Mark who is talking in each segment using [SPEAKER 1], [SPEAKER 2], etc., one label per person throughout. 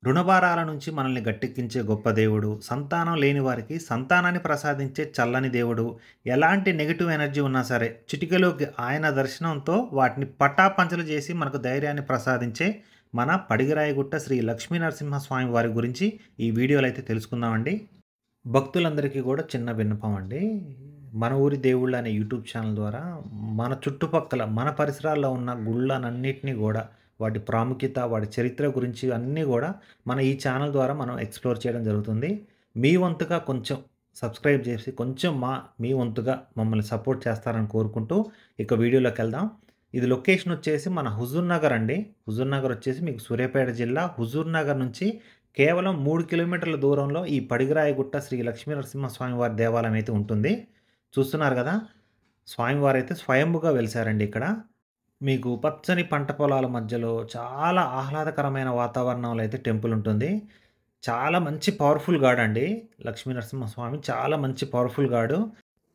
[SPEAKER 1] రుణభారాల నుంచి మనల్ని గట్టెక్కించే గొప్ప దేవుడు, సంతానం లేని వారికి సంతానాన్ని ప్రసాదించే చల్లని దేవుడు, ఎలాంటి నెగెటివ్ ఎనర్జీ ఉన్నా సరే, చిటికెలోకి ఆయన దర్శనంతో వాటిని పటాపంచలు చేసి మనకు ధైర్యాన్ని ప్రసాదించే మన పడిగిరాయగుట్ట శ్రీ లక్ష్మీ నరసింహస్వామి వారి గురించి ఈ వీడియోలో అయితే తెలుసుకుందామండి. భక్తులందరికీ కూడా చిన్న విన్నపం అండి. మన ఊరి దేవుళ్ళు అనే యూట్యూబ్ ఛానల్ ద్వారా మన చుట్టుపక్కల, మన పరిసరాల్లో ఉన్న గుళ్ళనన్నిటిని గూడా వాటి ప్రాముఖ్యత, వాటి చరిత్ర గురించి అన్నీ గూడా మన ఈ ఛానల్ ద్వారా మనం ఎక్స్‌ప్లోర్ చేయడం జరుగుతుంది. మీ వంతుగా కొంచెం సబ్స్క్రైబ్ చేసి కొంచెం మీ వంతుగా మమ్మల్ని సపోర్ట్ చేస్తారని కోరుకుంటూ ఇక వీడియోలోకెళ్దాం. ఇది లొకేషన్ వచ్చేసి మన హుజూర్ నగర్ అండి. హుజూర్ నగర్ వచ్చేసి మీకు సూర్యాపేట జిల్లా హుజూర్ నగర్ నుంచి కేవలం 3 కిలోమీటర్ల దూరంలో ఈ పడిగిరాయగుట్ట శ్రీ లక్ష్మీ నరసింహస్వామి వారి దేవాలయం అయితే ఉంటుంది. చూస్తున్నారు గదా! స్వామివారైతే స్వయంభుగా వెలిసారండి ఇక్కడ. మీకు పచ్చని పంట పొలాల మధ్యలో చాలా ఆహ్లాదకరమైన వాతావరణంలో అయితే టెంపుల్ ఉంటుంది. చాలా మంచి పవర్‌ఫుల్ గాడ్ అండి. లక్ష్మీ నరసింహస్వామి చాలా మంచి పవర్‌ఫుల్ గాడు.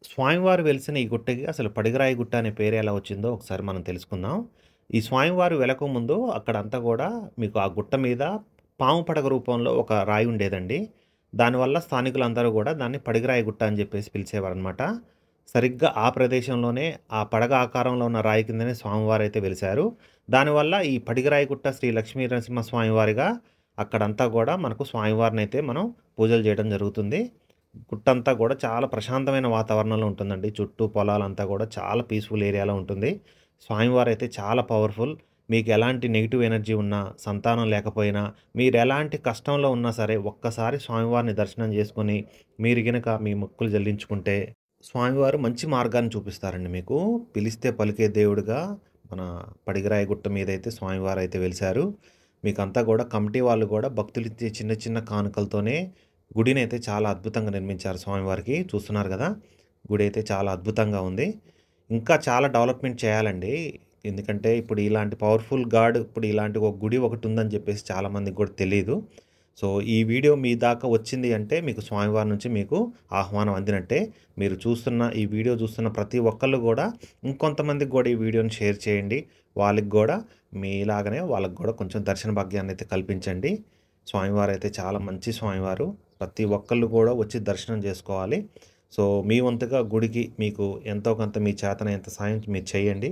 [SPEAKER 1] స్వామివారు వెలిసిన ఈ గుట్టకి అసలు పడిగరాయి గుట్ట అనే పేరు ఎలా వచ్చిందో ఒకసారి మనం తెలుసుకుందాం. ఈ స్వామివారు వెలకముందు అక్కడంతా గూడా మీకు ఆ గుట్ట మీద పాము పడగ రూపంలో ఒక రాయి ఉండేదండి. దానివల్ల స్థానికులందరూ గూడా దాన్ని పడిగరాయి గుట్ట అని జెప్పేసి పిలిచేవారనమాట. సరిగ్గా ఆ ప్రదేశంలోనే ఆ పడగ ఆకారంలో ఉన్న రాయి కిందనే స్వామివారైతే వెలిసారు. దానివల్ల ఈ పడిగరాయి గుట్ట శ్రీ లక్ష్మీ నరసింహ స్వామివారిగా అక్కడంతా గూడా మనకు స్వామివారినైతే మనం పూజలు జేయడం జరుగుతుంది. గుట్టంతా గూడా చాలా ప్రశాంతమైన వాతావరణంలో ఉంటుందండి. చుట్టూ పొలాలంతా గూడా చాలా పీస్‌ఫుల్ ఏరియాలో ఉంటుంది. స్వామివారైతే చాలా పవర్‌ఫుల్. మీకు ఎలాంటి నెగెటివ్ ఎనర్జీ ఉన్నా, సంతానం లేకపోయినా, మీరెలాంటి కష్టంలో ఉన్నా సరే ఒక్కసారి స్వామివారిని దర్శనం చేసుకొని, మీరు గనక మీ మొక్కులు చెల్లించుకుంటే, స్వామివారు మంచి మార్గాన్ని చూపిస్తారండి మీకు. పిలిస్తే పలికే దేవుడుగా మన పడిగరాయి గుట్ట మీదైతే స్వామివారైతే వెలిసారు. మీకంతా గూడా కమిటీ వాళ్ళు గూడా భక్తులిచ్చే చిన్న చిన్న కానుకలతోనే గుడినైతే చాలా అద్భుతంగా నిర్మించారు స్వామివారికి. చూస్తున్నారు గదా! గుడైతే చాలా అద్భుతంగా ఉంది. ఇంకా చాలా డెవలప్‌మెంట్ చేయాలండి. ఎందుకంటే ఇప్పుడు ఇలాంటి పవర్‌ఫుల్ గాడ్ ఇప్పుడు ఇలాంటి ఒక గుడి ఒకటుందని జెప్పేసి చాలామందికి గూడా తెలీదు. సో, ఈ వీడియో మీ దాకా వచ్చింది అంటే మీకు స్వామివారి నుంచి మీకు ఆహ్వానం అందినట్టే. మీరు చూస్తున్న ఈ వీడియో చూస్తున్న ప్రతి ఒక్కళ్ళు గూడా ఇంకొంతమందికి గూడా ఈ వీడియోని షేర్ చేయండి. వాళ్ళకి గూడా మీలాగానే వాళ్ళకి గూడా కొంచెం దర్శన భాగ్యాన్నయితే కల్పించండి. స్వామివారైతే చాలా మంచి స్వామివారు. ప్రతి ఒక్కళ్ళు గూడా వచ్చి దర్శనం జేసుకోవాలి. సో, మీ వంతుగా గుడికి మీకు ఎంతో కొంత మీ చేతనైనంత సాయం మీరు చేయండి.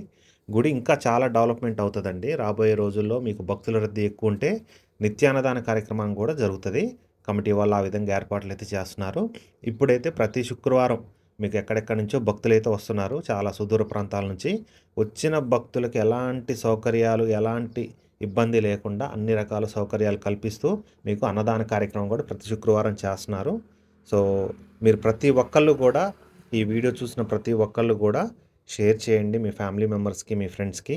[SPEAKER 1] గుడి ఇంకా చాలా డెవలప్‌మెంట్ అవుతదండి. రాబోయే రోజుల్లో మీకు భక్తుల రద్దీ ఎక్కువుంటే నిత్యాన్నదాన కార్యక్రమం గూడా జరుగుతది. కమిటీ వాళ్ళు ఆ విధంగా ఏర్పాట్లయితే చేస్తున్నారు. ఇప్పుడైతే ప్రతి శుక్రవారం మీకు ఎక్కడెక్కడి నుంచో భక్తులైతే వస్తున్నారు. చాలా సుదూర ప్రాంతాల నుంచి. వచ్చిన భక్తులకి ఎలాంటి సౌకర్యాలు, ఎలాంటి ఇబ్బంది లేకుండా అన్ని రకాల సౌకర్యాలు కల్పిస్తూ మీకు అన్నదాన కార్యక్రమం కూడా ప్రతి శుక్రవారం చేస్తున్నారు. సో, మీరు ప్రతి ఒక్కళ్ళు గూడా ఈ వీడియో చూసిన ప్రతి ఒక్కళ్ళు గూడా షేర్ చేయండి మీ ఫ్యామిలీ మెంబర్స్‌కి, మీ ఫ్రెండ్స్‌కి.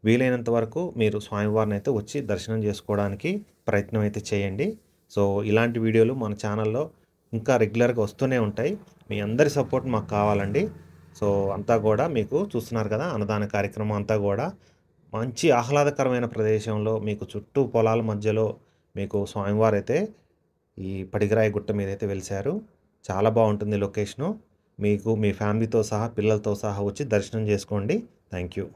[SPEAKER 1] వీలైనంత వరకు మీరు స్వామివారినైతే వచ్చి దర్శనం చేసుకోవడానికి ప్రయత్నం అయితే చేయండి. సో, ఇలాంటి వీడియోలు మన ఛానల్‌లో ఇంకా రెగ్యులర్‌గా వస్తూనే ఉంటాయి. మీ అందరి సపోర్ట్ మాకు కావాలండి. సో, అంతా గూడా మీకు చూస్తున్నారు కదా! అన్నదాన కార్యక్రమం అంతా గూడా మంచి ఆహ్లాదకరమైన ప్రదేశంలో మీకు చుట్టూ పొలాల మధ్యలో మీకు స్వామివారైతే ఈ పడిగరాయి గుట్ట మీదైతే వెలిసారు. చాలా బావుంటుంది లొకేషను. మీకు మీ ఫ్యామిలీతో సహా, పిల్లలతో సహా వచ్చి దర్శనం చేసుకోండి. Thank you.